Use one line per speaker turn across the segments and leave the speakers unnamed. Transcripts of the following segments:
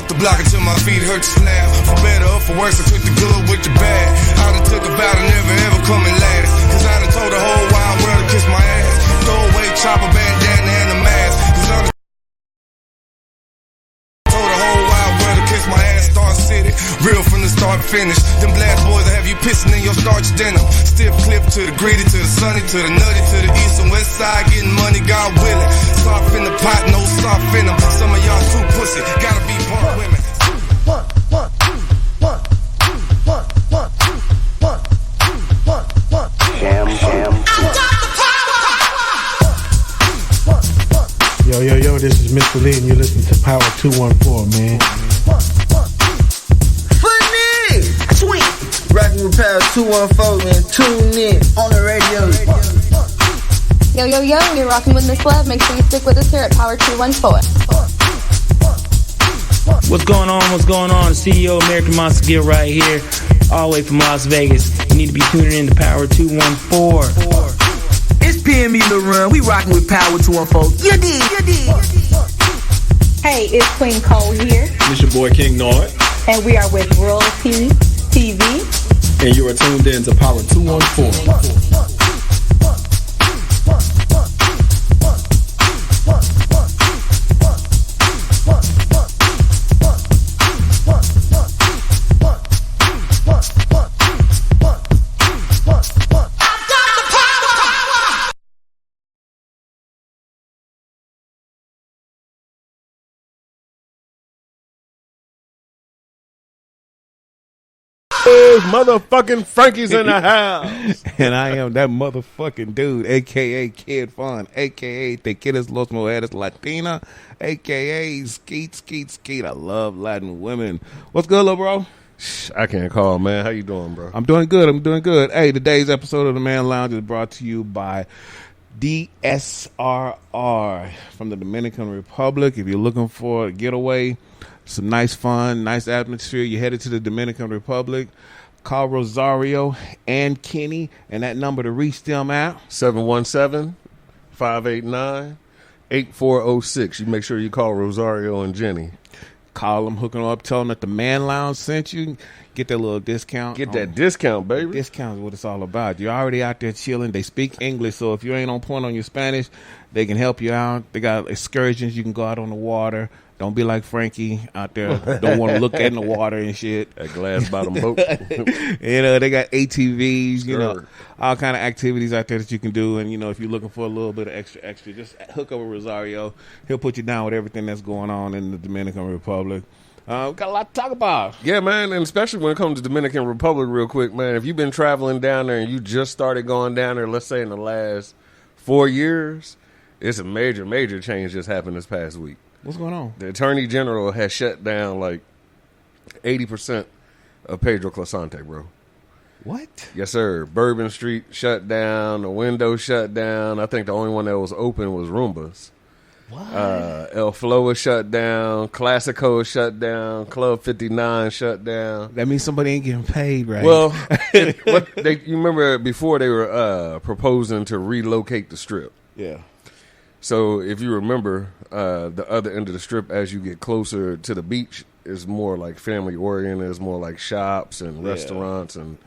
the block until my feet hurt to slab. For better or for worse, I took the good with the bad. I done took a vow to never ever come in last. Cause I done told the whole wide world to kiss my ass. Throw away chopper, bandana, and a mask. Cause I done told the whole wide world to kiss my ass. Star City, real from the start to finish. Them blast boys that have you pissing in your starch denim. Stiff clip to the gritty, to the sunny, to the nutty, to the east and west side. Getting money, God willing. Soft in the pot, no soft in them. Some of y'all too pussy, gotta be part women.
Yo, this is Mr. Lee and you're listening to Power 214, man.
Funny! Sweet! Rockin' with Power 214, man. Tune in on the radio.
Yo, you're rocking with Miss Love. Make sure you stick with us here at Power 214.
What's going on? CEO American Monster Gill right here, all the way from Las Vegas. You need to be tuning in to Power 214.
It's PME LaRun. We rocking with Power 214. You did.
Hey, it's Queen Cole here.
It's your boy King Nord.
And we are with Royalty TV.
And you are tuned in to Power 214.
Motherfucking Frankie's in the house.
And I am that motherfucking dude, a.k.a. Kid Fun, a.k.a. Te Quieres Los Mujeres Latina, a.k.a. Skeet. I love Latin women. What's good, little bro?
I can't call, man. How you doing, bro?
I'm doing good. Hey, today's episode of the Man Lounge is brought to you by DSRR from the Dominican Republic. If you're looking for a getaway, some nice fun, nice atmosphere, you're headed to the Dominican Republic, call Rosario and Kenny, and that number to reach them at
717-589-8406. You make sure you call Rosario and Jenny.
Call them, hook them up, tell them that the Man Lounge sent you. Get that little discount.
Get that discount, baby.
Discount is what it's all about. You're already out there chilling. They speak English, so if you ain't on point on your Spanish, they can help you out. They got excursions. You can go out on the water. Don't be like Frankie out there. Don't want to look in the water and shit.
That glass bottom boat.
They got ATVs, know, all kind of activities out there that you can do. And, if you're looking for a little bit of extra, just hook up with Rosario. He'll put you down with everything that's going on in the Dominican Republic. We got a lot to talk about.
Yeah, man, and especially when it comes to Dominican Republic real quick, man. If you've been traveling down there and you just started going down there, let's say in the last 4 years, it's a major change just happened this past week.
What's going on?
The Attorney General has shut down like 80% of Pedro Clasante, bro.
What?
Yes, sir. Bourbon Street shut down. The window shut down. I think the only one that was open was Roomba's.
What?
El Flow is shut down. Classico is shut down. Club 59 shut down.
That means somebody ain't getting paid, right?
Well, you remember before they were proposing to relocate the Strip.
Yeah.
So if you remember, the other end of the Strip, as you get closer to the beach, is more like family oriented. It's more like shops and restaurants, and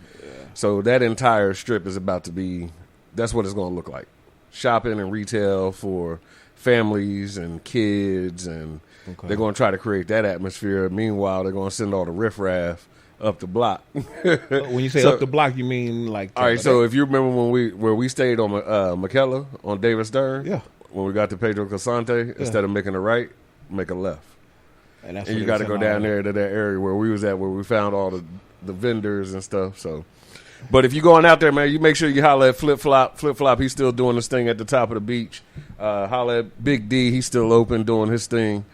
so that entire Strip is about to be. That's what it's going to look like: shopping and retail for families and kids, and they're going to try to create that atmosphere. Meanwhile, they're going to send all the riffraff up the block.
When you say up the block, you mean like?
All right. So if you remember when we stayed on McKellar on Davis Stern,
yeah.
When we got to Pedro Clasante, instead of making a right, make a left. And you got to go down there to that area where we was at, where we found all the vendors and stuff. So, but if you're going out there, man, you make sure you holler at Flip Flop. Flip Flop, he's still doing this thing at the top of the beach. Holler at Big D, he's still open doing his thing.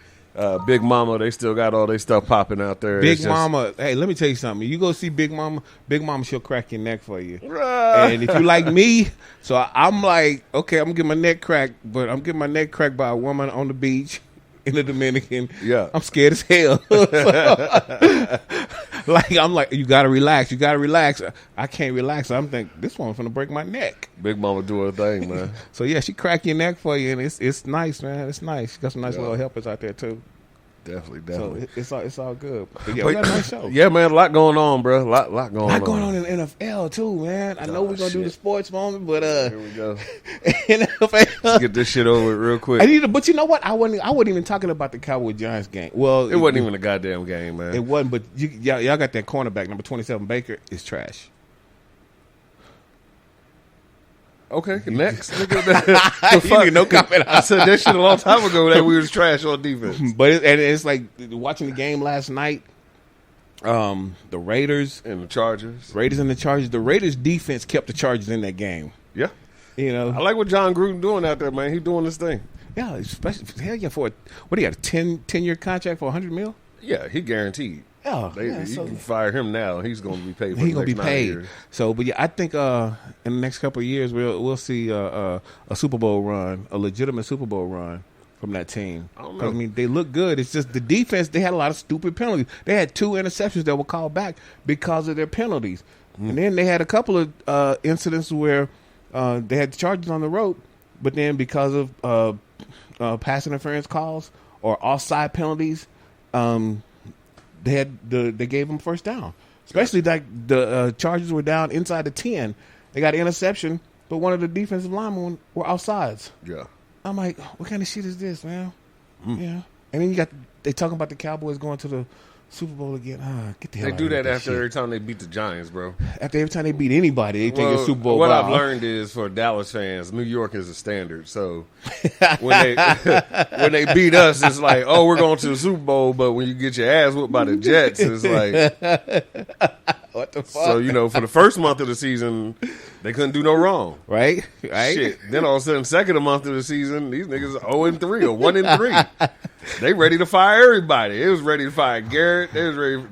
Big Mama, they still got all their stuff popping out there.
Big Mama, hey, let me tell you something. You go see Big Mama, she'll crack your neck for you. And if you like me, so I'm like, okay, I'm getting my neck cracked, but I'm getting my neck cracked by a woman on the beach in the Dominican.
Yeah.
I'm scared as hell. I'm like, you gotta relax. I can't relax. I'm thinking, this one's gonna break my neck.
Big Mama do her thing, man.
So yeah, she crack your neck for you, and it's nice, man. It's nice. She got some nice little helpers out there too.
Definitely.
So it's all good. But yeah, we got a nice show.
Yeah, man, a lot going on, bro. A lot going on.
A lot going on in the NFL too, man. I know we're gonna do the sports moment, but
here we go.
NFL.
Let's get this shit over with real quick.
But you know what? I wasn't even talking about the Cowboy Giants game. Well,
it wasn't even a goddamn game, man.
It wasn't. But y'all got that cornerback number 27 Baker is trash.
Okay, next.
No comment.
I said that shit a long time ago that we was trash on defense.
But it's like watching the game last night. The Raiders
and the Chargers.
The Raiders defense kept the Chargers in that game.
Yeah.
You know,
I like what John Gruden doing out there, man. He doing this thing.
Yeah, especially for what do you got, a 10-year contract for $100 million?
Yeah, he guaranteed.
Yeah,
you can fire him now. He's going to be paid.
He's going to be paid. So, but yeah, I think in the next couple of years we'll see a Super Bowl run, a legitimate Super Bowl run from that team.
I don't know.
I mean, they look good. It's just the defense. They had a lot of stupid penalties. They had 2 interceptions that were called back because of their penalties, and then they had a couple of incidents where they had the Chargers on the rope, but then because of pass interference calls or offside penalties, they gave them first down. Especially like the Chargers were down inside the 10. They got an interception, but one of the defensive linemen were offsides.
Yeah.
I'm like, what kind of shit is this, man? Yeah. And then they talking about the Cowboys going to the Super Bowl again. Get the hell
They
out
do
of
that
here
after every time they beat the Giants, bro.
After every time they beat anybody, they take a Super Bowl.
What
ball.
I've learned is for Dallas fans, New York is a standard. So when they beat us, it's like, oh, we're going to the Super Bowl. But when you get your ass whooped by the Jets, it's like,
what the fuck?
So, for the first month of the season, they couldn't do no wrong.
Right?
Shit. Then all of a sudden, second month of the season, these niggas 0-3 or 1-3. They ready to fire everybody. It was ready to fire Garrett. They was ready.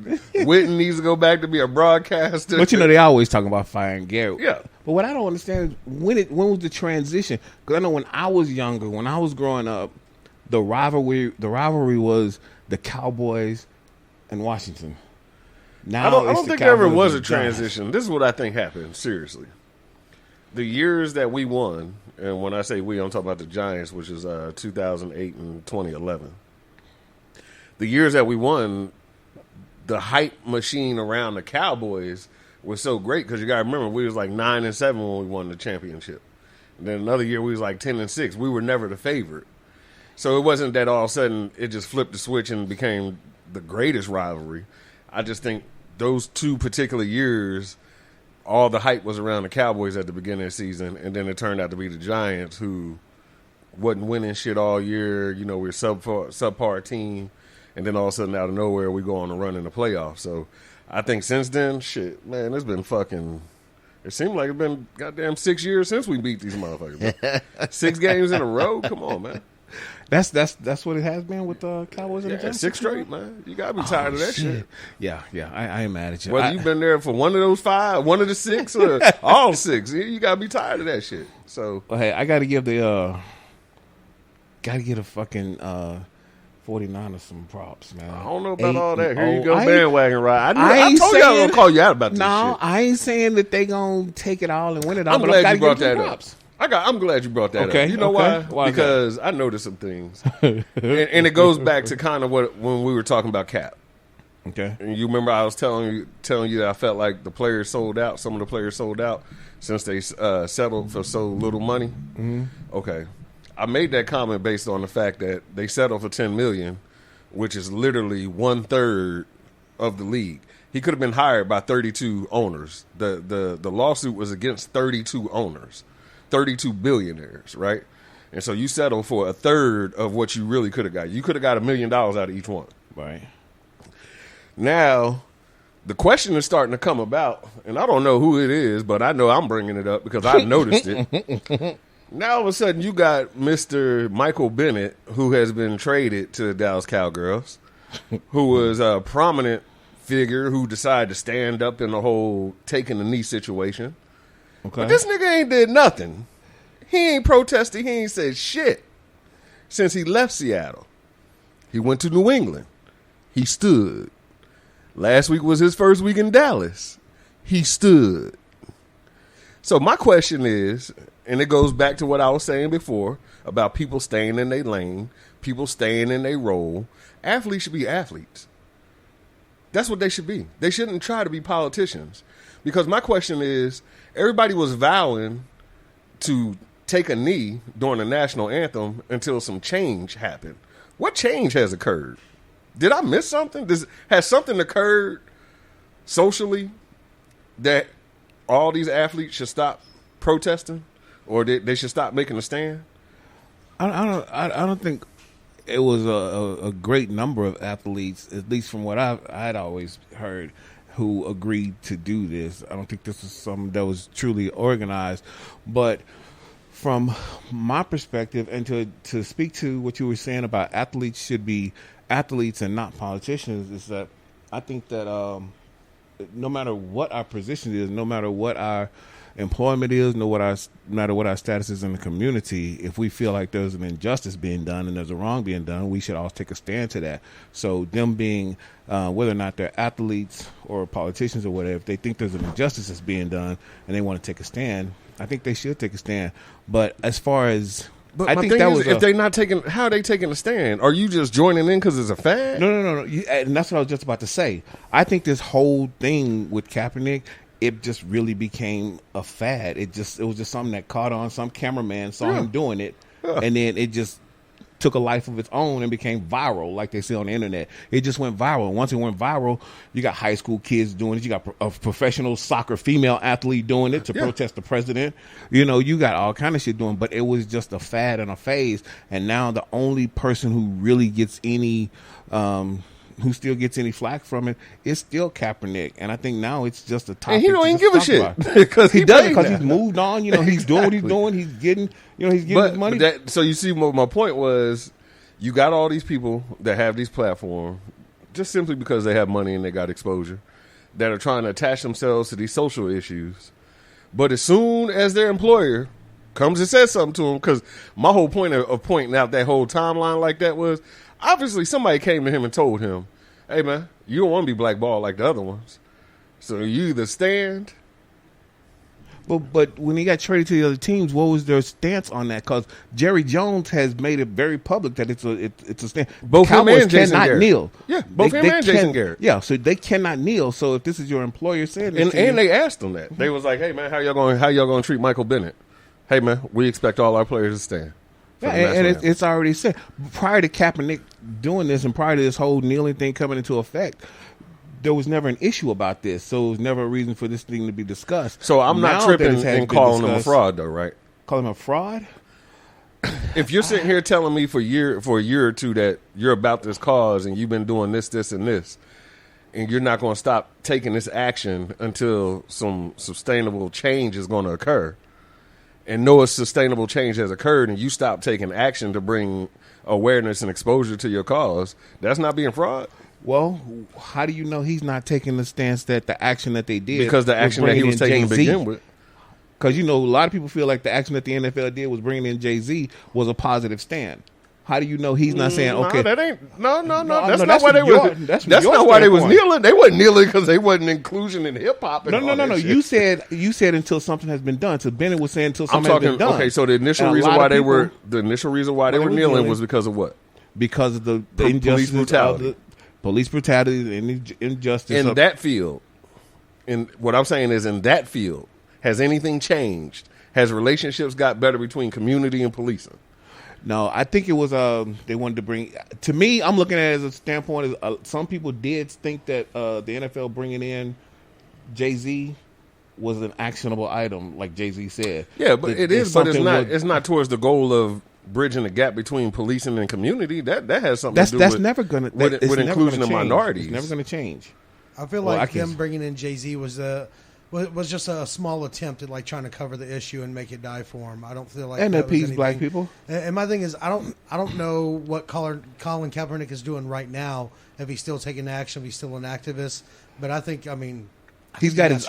Witten needs to go back to be a broadcaster.
But they always talking about firing Garrett.
Yeah.
But what I don't understand is when was the transition? Because I know when I was younger, when I was growing up, the rivalry was the Cowboys and Washington. Now
I don't think there ever was a transition. This is what I think happened. Seriously, the years that we won, and when I say we, I'm talking about the Giants, which is 2008 and 2011. The years that we won, the hype machine around the Cowboys was so great because you got to remember we was like 9-7 when we won the championship. And then another year we was like 10-6. We were never the favorite, so it wasn't that all of a sudden it just flipped the switch and became the greatest rivalry. I just think those 2 particular years, all the hype was around the Cowboys at the beginning of the season, and then it turned out to be the Giants who wasn't winning shit all year. We're a subpar team, and then all of a sudden out of nowhere we go on a run in the playoffs. So I think since then, shit, man, it's been fucking. It seemed like it's been goddamn 6 years since we beat these motherfuckers. 6 games in a row, come on, man.
That's what it has been with the Cowboys and the Giants.
6 straight, man. You gotta be tired of that shit.
Yeah. I ain't mad at you.
Whether you've been there for one of those 5, one of the 6, or all 6, you gotta be tired of that shit. So,
well, hey, I gotta give a fucking 49ers some props, man.
I don't know about all that. Here you go, bandwagon ride. I
told
you I was gonna call you out about this shit.
No, I ain't saying that they gonna take it all and win it all.
I'm glad you brought that up. I'm glad you brought that up. You know why? Because I noticed some things, and it goes back to kind of when we were talking about Cap.
Okay.
And you remember I was telling you that I felt like the players sold out. Some of the players sold out since they settled for so little money.
Mm-hmm.
Okay. I made that comment based on the fact that they settled for $10 million, which is literally 1/3 of the league. He could have been hired by 32 owners. The lawsuit was against 32 owners. 32 billionaires, right? And so you settle for 1/3 of what you really could have got. You could have got $1 million out of each one.
Right.
Now, the question is starting to come about, and I don't know who it is, but I know I'm bringing it up because I noticed it. Now, all of a sudden, you got Mr. Michael Bennett, who has been traded to the Dallas Cowgirls, who was a prominent figure who decided to stand up in the whole taking the knee situation. Okay. But this nigga ain't did nothing. He ain't protested. He ain't said shit since he left Seattle. He went to New England. He stood. Last week was his first week in Dallas. He stood. So my question is, and it goes back to what I was saying before about people staying in their lane, people staying in their role, Athletes should be athletes. That's what they should be. They shouldn't try to be politicians. Because my question is, everybody was vowing to take a knee during the national anthem until some change happened. What change has occurred? Did I miss something? Has something occurred socially that all these athletes should stop protesting, or they should stop making a stand?
I don't think it was a great number of athletes, at least from what I'd always heard, who agreed to do this. I don't think this was something that was truly organized. But from my perspective, and to speak to what you were saying about athletes should be athletes and not politicians, is that I think that no matter what our position is, no matter what our employment is, no matter what our status is in the community, if we feel like there's an injustice being done and there's a wrong being done, we should all take a stand to that. So them being, whether or not they're athletes or politicians or whatever, if they think there's an injustice that's being done and they want to take a stand, I think they should take a stand. But as far as...
But I think that was if they're not taking, how are they taking a stand? Are you just joining in because it's a fad?
No. And that's what I was just about to say. I think this whole thing with Kaepernick, it just really became a fad. It was just something that caught on. Some cameraman saw him doing it, and then it just took a life of its own and became viral, like they say on the internet. It just went viral. And once it went viral, you got high school kids doing it. You got a professional soccer female athlete doing it to protest the president. You got all kind of shit doing. But it was just a fad and a phase. And now the only person who really gets any... who still gets any flack from it is still Kaepernick. And I think now it's just a topic.
And he don't even give a shit.
Because he does, because he's moved on. He's doing what he's doing. He's getting, his money.
So you see, my point was, you got all these people that have these platforms just simply because they have money and they got exposure, that are trying to attach themselves to these social issues. But as soon as their employer comes and says something to them, because my whole point of pointing out that whole timeline like that was, obviously, somebody came to him and told him, hey, man, you don't want to be blackballed like the other ones. So you either stand.
But when he got traded to the other teams, what was their stance on that? Because Jerry Jones has made it very public that it's a stand.
Both him and Jason Garrett.
Kneel.
Yeah, both him and Jason Garrett.
Yeah, so they cannot kneel. So if this is your employer saying this
and they asked them that. They was like, hey, man, how y'all going to treat Michael Bennett? Hey, man, we expect all our players to stand.
Yeah, and it's already said. Prior to Kaepernick doing this and prior to this whole kneeling thing coming into effect, there was never an issue about this. So it was never a reason for this thing to be discussed.
So I'm not tripping and calling him a fraud, though, right?
Call him a fraud?
If you're sitting here telling me for a year or two that you're about this cause and you've been doing this, and this, and you're not going to stop taking this action until some sustainable change is going to occur, and know a sustainable change has occurred, and you stop taking action to bring awareness and exposure to your cause, that's not being fraud?
Well, how do you know he's not taking the stance that the action that they did...
Because the action that he was taking to begin with.
Because, a lot of people feel like the action that the NFL did was bringing in Jay-Z was a positive stand. How do you know he's not saying, okay...
No, that ain't... No. That's not why they were... That's not why they was kneeling. They wasn't kneeling because they wasn't inclusion in hip-hop.
No. You said until something has been done. So Bennett was saying until something has been done.
Okay, so the initial reason why they were kneeling was because of what?
Because of the injustice, police brutality, and injustice.
In that field, what I'm saying is, in that field, has anything changed? Has relationships got better between community and policing?
No, I think it was they wanted to bring. To me, I'm looking at it as a standpoint. Some people did think that the NFL bringing in Jay-Z was an actionable item, like Jay-Z said.
Yeah, but it is, but it's not. It's not towards the goal of bridging the gap between policing and community. That has something to do
with
never gonna with inclusion of minorities.
It's never going to change.
I feel like them bringing in Jay-Z was just a small attempt at trying to cover the issue and make it die for him. I don't feel like
and appease black people.
And my thing is, I don't know what Colin Kaepernick is doing right now. If he's still taking action, if he's still an activist. But I think,
he's got his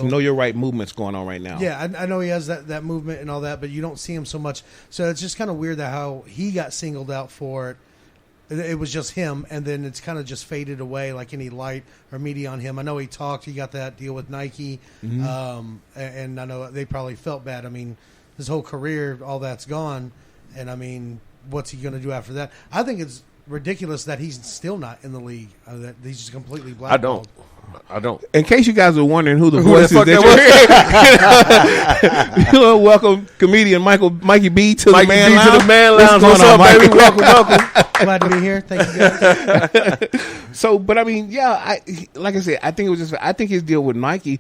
know your right movements going on right now.
Yeah, I know he has that movement and all that, but you don't see him so much. So it's just kind of weird that how he got singled out for it. It was just him, and then it's kind of just faded away like any light or media on him. I know he talked. He got that deal with Nike, and I know they probably felt bad. His whole career, all that's gone, and what's he going to do after that? I think it's ridiculous that he's still not in the league. That he's just completely blackballed.
I don't.
In case you guys are wondering who the voice is that you're welcome, comedian Mikey B to the Man Lounge.
To the Man Lounge. What's up, baby? Welcome.
Glad to be here. Thank you, guys.
So, but I mean, yeah, like I said, I think it was just. I think his deal with Nike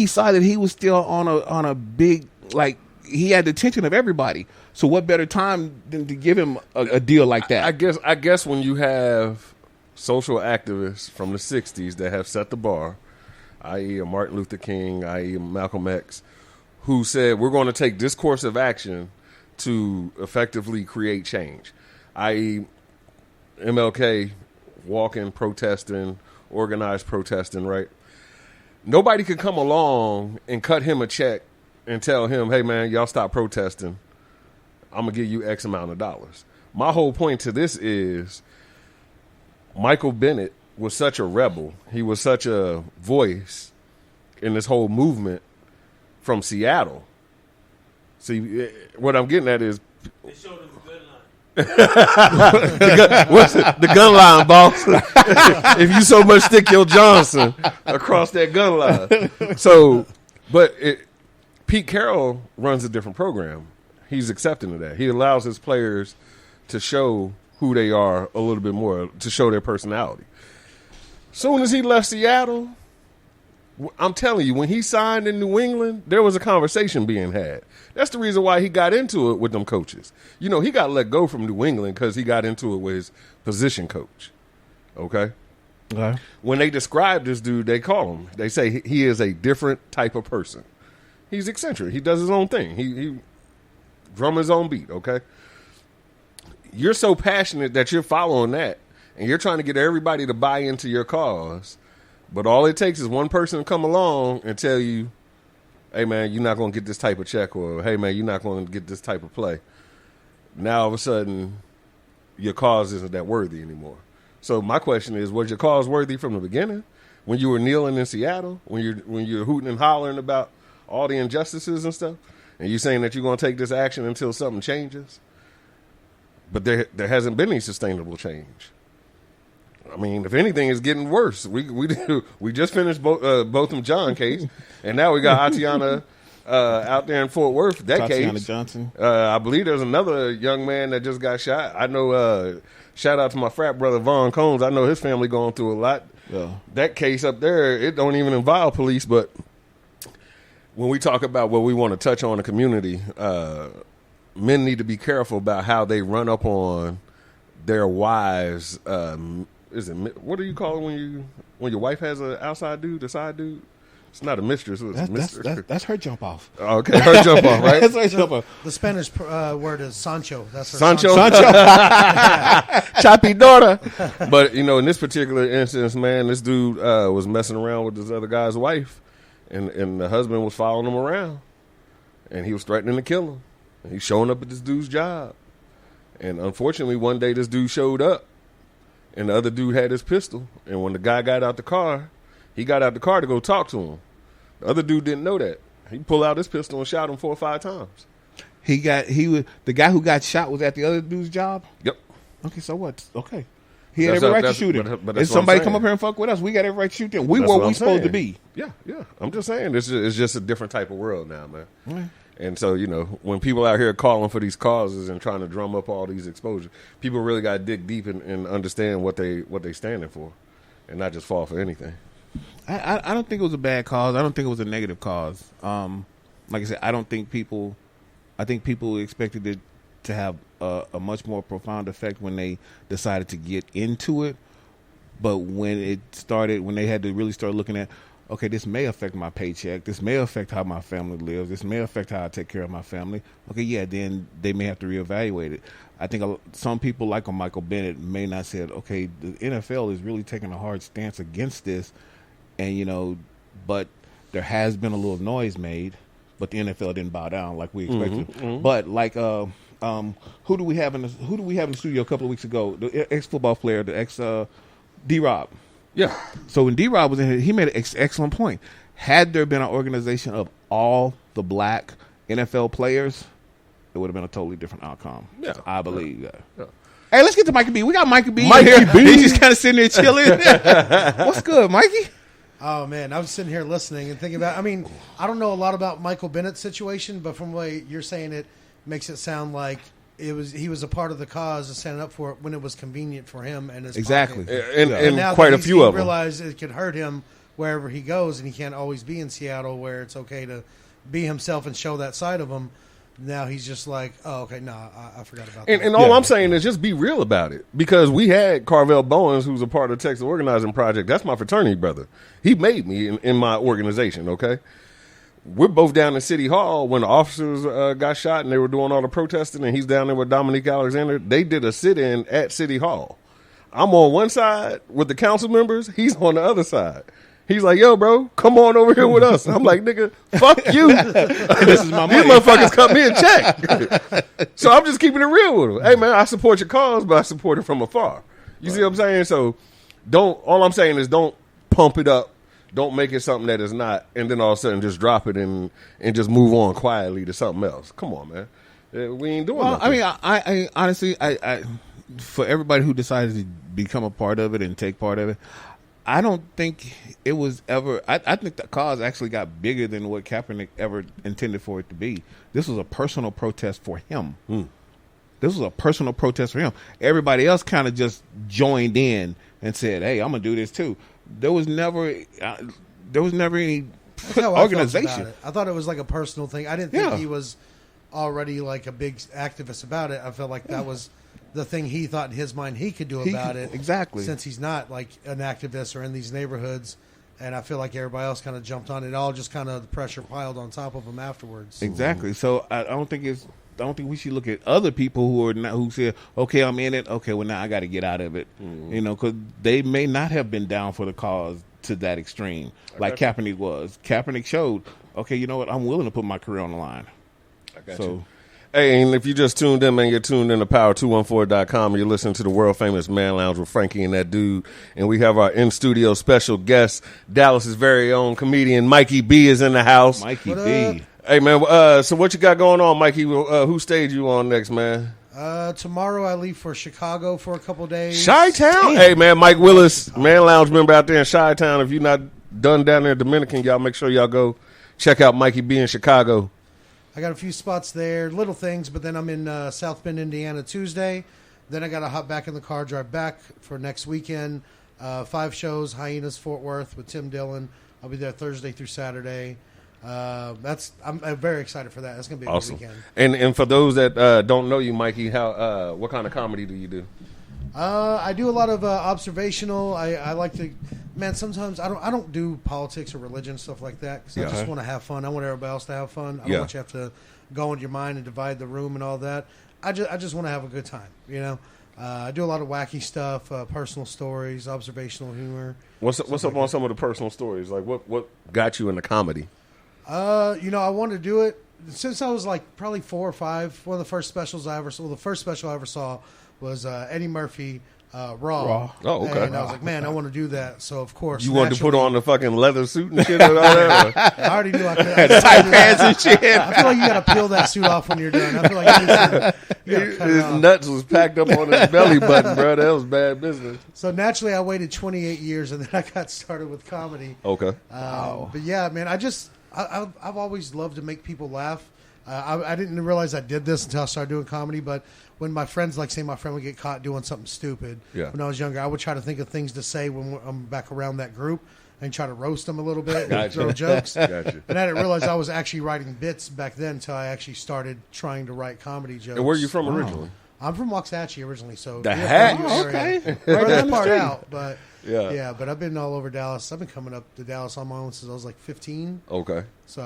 saw that he was still on a big, like, he had the attention of everybody. So, what better time than to give him a deal like that?
I guess when you have social activists from the 60s that have set the bar, i.e. a Martin Luther King, i.e. Malcolm X, who said we're going to take this course of action to effectively create change, i.e. MLK walking, protesting, organized protesting, right? Nobody could come along and cut him a check and tell him, hey, man, y'all stop protesting. I'm going to give you X amount of dollars. My whole point to this is Michael Bennett was such a rebel. He was such a voice in this whole movement from Seattle. See, what I'm getting at is
They showed him the gun line.
what's it? The gun line, boss. If you so much stick your Johnson across that gun line. So, but Pete Carroll runs a different program. He's accepting of that. He allows his players to show who they are a little bit more, to show their personality. Soon as he left Seattle, I'm telling you, when he signed in New England, there was a conversation being had. That's the reason why he got into it with them coaches. You know, he got let go from New England because he got into it with his position coach. Okay? When they describe this dude, they call him, they say he is a different type of person. He's eccentric. He does his own thing. He drum his own beat, okay? You're so passionate that you're following that, and you're trying to get everybody to buy into your cause, but all it takes is one person to come along and tell you, hey, man, you're not going to get this type of check, or, hey, man, you're not going to get this type of play. Now, all of a sudden, your cause isn't that worthy anymore. So my question is, was your cause worthy from the beginning? When you were kneeling in Seattle, when you're hooting and hollering about all the injustices and stuff, and you're saying that you're going to take this action until something changes? But there hasn't been any sustainable change. I mean, if anything, it's getting worse. We just finished Botham John case, and now we got Atiana out there in Fort Worth. That
Tatiana
case,
Johnson.
I believe there's another young man that just got shot. I know. Shout out to my frat brother Vaughn Combs. I know his family going through a lot.
Yeah.
That case up there, it don't even involve police. But when we talk about what we want to touch on the community, men need to be careful about how they run up on their wives. What do you call it when your wife has an outside dude, a side dude? It's not a mistress.
That's her jump off.
Okay, her jump off, right?
That's her jump off.
The Spanish word is Sancho. That's her
Sancho. Choppy daughter. But, you know, in this particular instance, man, this dude was messing around with this other guy's wife, and the husband was following him around, and he was threatening to kill him. And he's showing up at this dude's job. And unfortunately, one day this dude showed up, and the other dude had his pistol. And when the guy got out the car, he got out the car to go talk to him. The other dude didn't know that. He pulled out his pistol and shot him 4 or 5 times.
The guy who got shot was at the other dude's job?
Yep.
Okay, so what? Okay. He had every right to shoot him.
But
if somebody come up here and fuck with us, we got every right to shoot them. We were what we supposed to be.
Yeah. I'm just saying, it's just a different type of world now, man.
Right.
And so, you know, when people out here calling for these causes and trying to drum up all these exposure, people really got to dig deep and understand what they standing for, and not just fall for anything.
I don't think it was a bad cause. I don't think it was a negative cause. Like I said, I think people expected it to have a much more profound effect when they decided to get into it. But when they had to really start looking at, okay, this may affect my paycheck. This may affect how my family lives. This may affect how I take care of my family. Okay, yeah, then they may have to reevaluate it. I think some people like Michael Bennett may not say, okay, the NFL is really taking a hard stance against this. And, you know, but there has been a little noise made, but the NFL didn't bow down like we expected. Mm-hmm. But like, who do we have in the studio a couple of weeks ago? The ex-football player, the D-Rob.
Yeah.
So when D-Rob was in here, he made an excellent point. Had there been an organization of all the black NFL players, it would have been a totally different outcome.
Yeah.
I believe that.
Yeah.
Hey, let's get to Mikey B. We got Mikey B.
Mikey
here.
B.
He's just kind of sitting there chilling. What's good, Mikey?
Oh man, I was sitting here listening and thinking about. I mean, I don't know a lot about Michael Bennett's situation, but from the way you're saying it, makes it sound like he was a part of the cause of standing up for it when it was convenient for him and his
Exactly.
pocket.
And
now
quite
that
a few of them.
realized it could hurt him wherever he goes, and he can't always be in Seattle where it's okay to be himself and show that side of him. Now he's just like, oh, okay, I forgot about that.
And all I'm saying is just be real about it. Because we had Carvel Bowens, who's a part of the Texas Organizing Project. That's my fraternity brother. He made me in my organization, okay? We're both down in City Hall when the officers got shot and they were doing all the protesting, and he's down there with Dominique Alexander. They did a sit-in at City Hall. I'm on one side with the council members. He's on the other side. He's like, yo, bro, come on over here with us. I'm like, nigga, fuck you.
This is my money.
These motherfuckers cut me a check. So I'm just keeping it real with them. Hey, man, I support your cause, but I support it from afar. You see what I'm saying? So all I'm saying is don't pump it up. Don't make it something that is not, and then all of a sudden just drop it and just move on quietly to something else. Come on, man. We ain't doing nothing.
I mean, I honestly, I for everybody who decided to become a part of it and take part of it, I don't think it was ever. I think the cause actually got bigger than what Kaepernick ever intended for it to be. This was a personal protest for him. This was a personal protest for him. Everybody else kind of just joined in and said, "Hey, I'm gonna do this too." There was never any organization.
I thought it was like a personal thing. I didn't think he was already like a big activist about it. I felt like that was the thing he thought in his mind he could do about it.
Exactly.
Since he's not like an activist or in these neighborhoods. And I feel like everybody else kind of jumped on it. All just kind of the pressure piled on top of him afterwards.
Exactly. So I don't think we should look at other people who say, okay, I'm in it. Okay, well now I got to get out of it. You know, because they may not have been down for the cause to that extreme, like Kaepernick was. Kaepernick showed, okay, you know what? I'm willing to put my career on the line.
I got you. Hey, and if you just tuned in, man, you're tuned in to Power214.com and you're listening to the world famous Man Lounge with Frankie and that dude. And we have our in-studio special guest, Dallas's very own comedian Mikey B is in the house.
Mikey B.
Hey, man, so what you got going on, Mikey? Who stage you on next, man?
Tomorrow I leave for Chicago for a couple days.
Chi-Town? Hey, man, Mike Willis, Man Lounge member out there in Chi-Town. If you're not done down there in Dominican, y'all make sure y'all go check out Mikey B in Chicago.
I got a few spots there, little things, but then I'm in South Bend, Indiana Tuesday. Then I got to hop back in the car, drive back for next weekend. 5 shows, Hyenas, Fort Worth with Tim Dillon. I'll be there Thursday through Saturday. I'm very excited for that. That's going to be a
awesome.
good weekend.
And for those that don't know you, Mikey, what kind of comedy do you do?
I do a lot of observational. I like to, man. Sometimes I don't do politics or religion stuff like that because I just want to have fun. I want everybody else to have fun. I don't want you to have to go into your mind and divide the room and all that. I just want to have a good time. You know, I do a lot of wacky stuff, personal stories, observational humor.
What's up on some of the personal stories? Like what got you into comedy?
You know, I wanted to do it since I was like probably 4 or 5. One of the first specials I ever saw. Well, the first special I ever saw was Eddie Murphy, Raw.
Oh, okay.
And I was like, man, I want to do that. So, of course.
You wanted to put on the fucking leather suit and shit and all that?
I already knew I could.
Tight pants and shit.
I feel like you got to peel that suit off when you're done. I feel like
his nuts was packed up on his belly button, bro. That was bad business.
So, naturally, I waited 28 years, and then I got started with comedy.
Okay.
But, yeah, man, I've always loved to make people laugh. I didn't realize I did this until I started doing comedy, but when my friends, like say my friend would get caught doing something stupid when I was younger, I would try to think of things to say when I'm back around that group and try to roast them a little bit and throw jokes.
Gotcha.
And I didn't realize I was actually writing bits back then until I actually started trying to write comedy jokes.
And where are you from originally?
I'm from Waxahachie originally, so
the Hatch.
Okay.
Right that part out, but
yeah,
but I've been all over Dallas. I've been coming up to Dallas on my own since I was like 15.
Okay.
So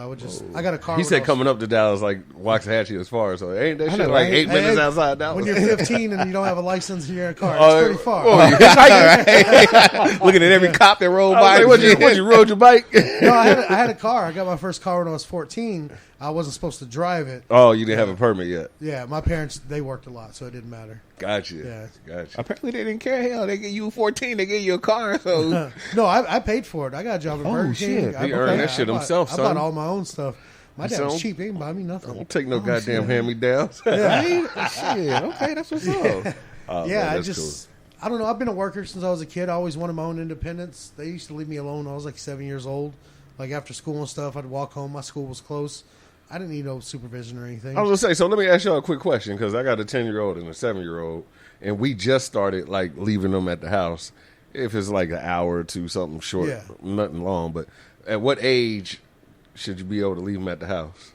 I got a car.
He said coming up to Dallas like Waxahachie as far, so ain't that shit like 8 minutes outside Dallas?
When you're 15 and you don't have a license and you're in a car, it's pretty far.
Looking at every cop that rolled by.
What you rode your bike?
No, I had a car. I got my first car when I was 14. I wasn't supposed to drive it.
Oh, you didn't have a permit yet?
Yeah, my parents, they worked a lot, so it didn't matter.
Gotcha.
Yeah.
Gotcha.
Apparently they didn't care. Hell, they get you 14, they get you a car. So
No, I paid for it. I got a job at Burger King.
He earned that shit himself, son.
I bought all my own stuff. My dad was cheap. He didn't buy me nothing.
Don't take no goddamn hand-me-downs.
Yeah.
shit. Okay, that's what's up.
Oh,
yeah,
man, that's
I don't know. I've been a worker since I was a kid. I always wanted my own independence. They used to leave me alone when I was like 7 years old. Like after school and stuff, I'd walk home. My school was close. I didn't need no supervision or anything.
I was gonna say. So let me ask y'all a quick question because I got a 10-year-old and a 7-year-old, and we just started like leaving them at the house. If it's like an hour or two, something short, nothing long. But at what age should you be able to leave them at the house?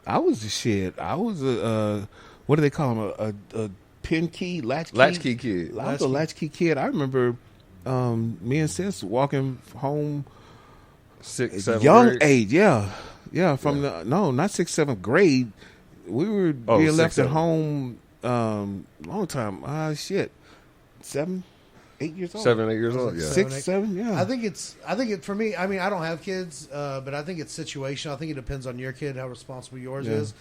I was a what do they call them? A pin key,
latchkey kid.
I was a latchkey kid. I remember me and sis walking home
6th, 7th
young
grade?
age. Yeah. From not 6th, 7th grade. We were being left at home long time. 7, 8 years old.
7, 8 years old. Yeah,
6, 7. Yeah.
I think it for me. I mean, I don't have kids, but I think it's situational. I think it depends on your kid, how responsible yours is.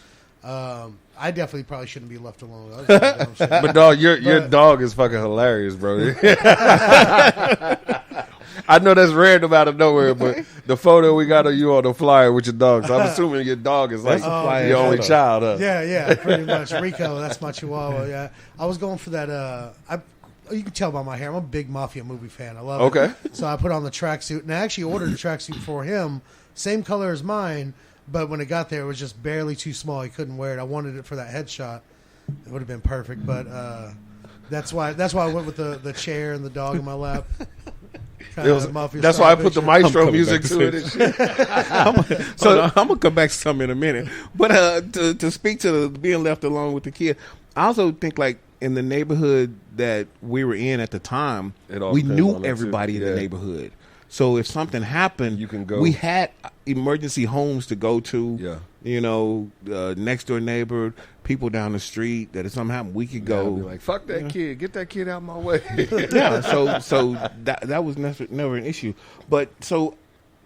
I definitely probably shouldn't be left alone.
But dog, your dog is fucking hilarious, bro. I know that's random out of nowhere, but the photo we got of you on the flyer with your dog, so I'm assuming your dog is like your only child, huh?
Yeah, pretty much. Rico, that's my chihuahua. Yeah, I was going for that. You can tell by my hair. I'm a big Mafia movie fan. I love it. So I put on the tracksuit, and I actually ordered a tracksuit for him, same color as mine. But when it got there, it was just barely too small. He couldn't wear it. I wanted it for that headshot. It would have been perfect, but that's why I went with the chair and the dog in my lap.
That's why I put the maestro music to it. And shit.
I'm gonna come back to something in a minute. But to speak to being left alone with the kid, I also think like in the neighborhood that we were in at the time, we knew everybody in the neighborhood. So if something happened, you can go. We had emergency homes to go to.
Yeah.
You know, next door neighbor, people down the street. That if something happened, we could go.
Be like, fuck that kid, get that kid out of my way.
Yeah. So that was never an issue. But so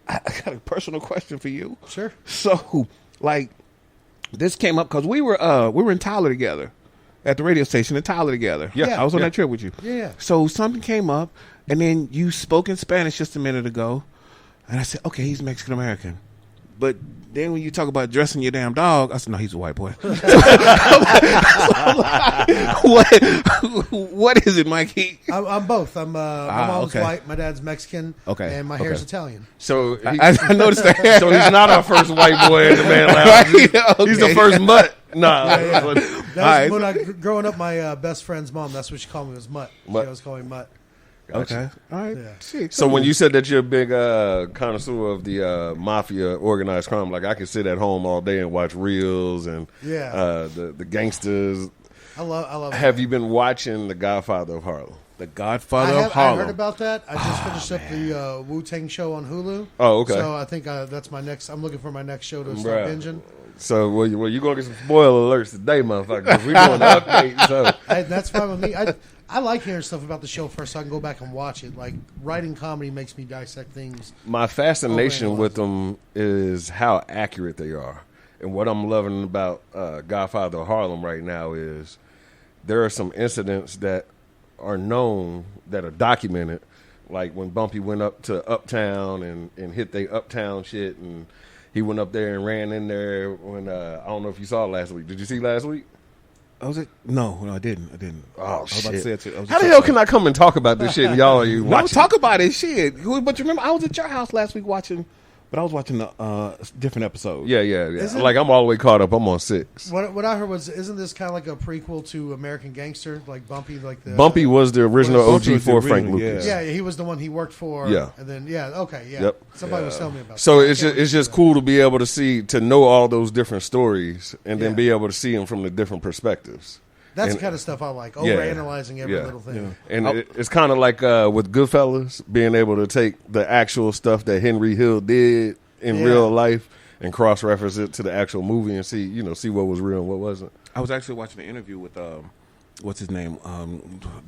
I got a personal question for you.
Sure.
So like this came up because we were in Tyler together at the radio station in Tyler together.
Yeah.
I was on that trip with you.
Yeah.
So something came up. And then you spoke in Spanish just a minute ago, and I said, "Okay, he's Mexican American." But then when you talk about dressing your damn dog, I said, "No, he's a white boy." What is it, Mikey?
I'm both. My mom's white, my dad's Mexican, and my hair's Italian.
So
I noticed that.
So he's not our first white boy in the Man Lounge. He's the first mutt. Nah.
When I growing up, my best friend's mom, that's what she called me, was Mutt. She always called me Mutt.
Gotcha.
Okay. All right.
Yeah.
So when you said that you're a big connoisseur of the mafia, organized crime, like I could sit at home all day and watch reels and the gangsters.
I love.
Have you been watching The Godfather of Harlem?
The Godfather of Harlem.
I heard about that. I just finished up the Wu-Tang show on Hulu.
Oh, okay.
So I think that's my next. I'm looking for my next show to start binging.
So well, you gonna get some spoiler alerts today, motherfucker? We're doing an update. So
that's fine with me. I like hearing stuff about the show first, so I can go back and watch it. Like writing comedy makes me dissect things.
My fascination with them is how accurate they are, and what I'm loving about Godfather of Harlem right now is there are some incidents that are known that are documented, like when Bumpy went up to Uptown and hit they Uptown shit, and he went up there and ran in there when I don't know if you saw it last week. Did you see last week?
Was it? No, I didn't.
Oh,
I was about to say it.
How the hell can I come and talk about this shit and y'all are you watching?
Talk about it, shit. But you remember, I was at your house last week watching, but I was watching the different episodes.
Yeah. Like I'm all the way caught up. I'm on 6.
What I heard was, isn't this kind of like a prequel to American Gangster, like Bumpy?
Bumpy was the original OG for Frank Lucas.
Yeah, he was the one he worked for.
Yeah,
and then Yep. Somebody was telling me about.
So it's just cool to be able to know all those different stories and then be able to see them from the different perspectives.
That's the kind of stuff I like, overanalyzing every little thing.
Yeah. And it's kind of like with Goodfellas, being able to take the actual stuff that Henry Hill did in real life and cross-reference it to the actual movie and see what was real and what wasn't.
I was actually watching an interview with, what's his name?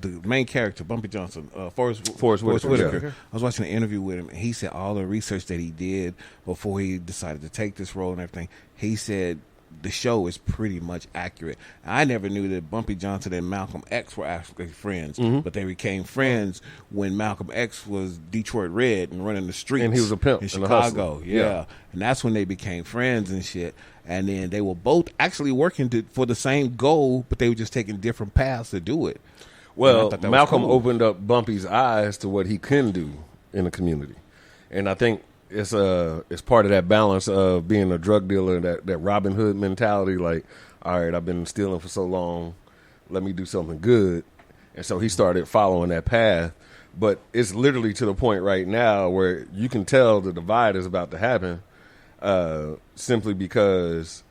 The main character, Bumpy Johnson, Forrest Whitaker. I was watching an interview with him, and he said all the research that he did before he decided to take this role and everything, he said the show is pretty much accurate. I never knew that Bumpy Johnson and Malcolm X were actually friends, but they became friends when Malcolm X was Detroit Red and running the streets.
And he was a pimp
in Chicago. Yeah. And that's when they became friends and shit. And then they were both actually working for the same goal, but they were just taking different paths to do it.
Well,
that was
Malcolm
cool.
opened up Bumpy's eyes to what he can do in the community, and I think it's part of that balance of being a drug dealer, that Robin Hood mentality. Like, all right, I've been stealing for so long, let me do something good, and so he started following that path. But it's literally to the point right now where you can tell the divide is about to happen, simply because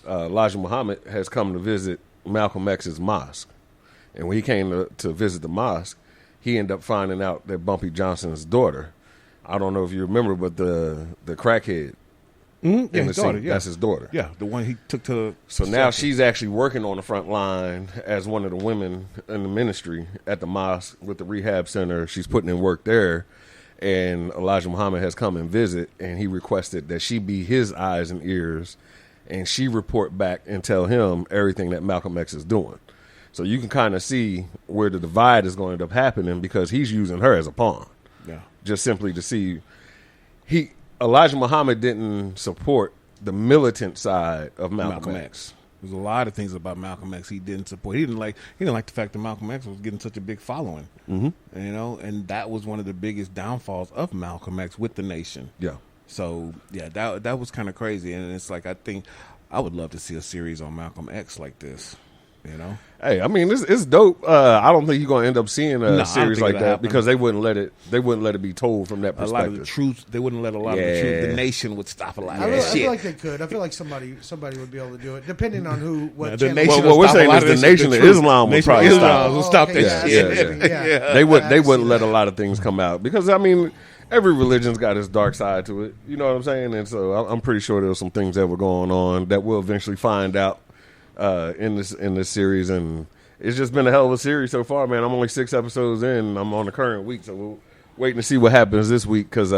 Elijah Muhammad has come to visit Malcolm X's mosque. And when he came to visit the mosque, he ended up finding out that Bumpy Johnson's daughter, I don't know if you remember, but the crackhead,
Mm-hmm. Yeah, his daughter. Yeah.
That's his daughter.
Yeah, the one he took to.
So now she's actually working on the front line as one of the women in the ministry at the mosque with the rehab center. She's putting in work there. And Elijah Muhammad has come and visit, and he requested that she be his eyes and ears, and she report back and tell him everything that Malcolm X is doing. So you can kind of see where the divide is going to end up happening because he's using her as a pawn.
Yeah.
Just simply to see. Elijah Muhammad didn't support the militant side of Malcolm X.
There's a lot of things about Malcolm X he didn't support. He didn't like the fact that Malcolm X was getting such a big following.
Mm-hmm.
And that was one of the biggest downfalls of Malcolm X with the nation.
Yeah.
So yeah, that was kind of crazy. And it's like, I think I would love to see a series on Malcolm X like this.
Hey, I mean, it's dope. I don't think you're going to end up seeing a series like that
happen.
because they wouldn't let it be told from that perspective.
A lot of the truth, they wouldn't let a lot of the truth. The nation would stop a lot of
I
that shit.
feel like they could. I feel like somebody would be able to do it, depending on what
the
channel.
nation
what we're saying is the Nation of Islam would probably stop.
Will stop that
yeah,
shit.
yeah.
They wouldn't let a lot of things come out because, I mean, every religion's got its dark side to it. You know what I'm saying? And so I'm pretty sure there were some things that were going on that we'll eventually find out in this series. And it's just been a hell of a series so far, man. I'm only 6 episodes in. I'm on the current week, so we're waiting to see what happens this week because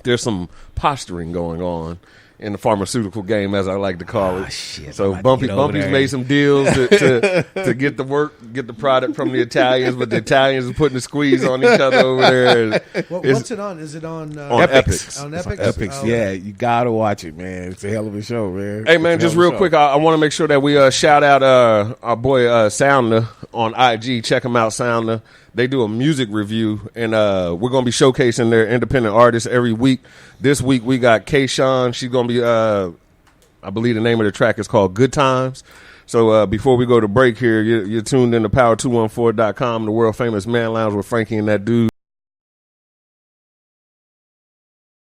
there's some posturing going on in the pharmaceutical game, as I like to call it.
Shit,
So Bumpy's made some deals to get the product from the Italians, but the Italians are putting the squeeze on each other over there.
What's it on? Is it on
Epix?
On Epix?
Epix, yeah, you gotta watch it, man. It's a hell of a show, man.
Hey, man, just real quick, I want to make sure that we shout out our boy Soundna on IG. Check him out, Soundna. They do a music review, and we're going to be showcasing their independent artists every week. This week, we got Kayshawn. She's going to be, I believe the name of the track is called Good Times. So before we go to break here, you're tuned in to power214.com, the world-famous Man Lounge with Frankie and that dude.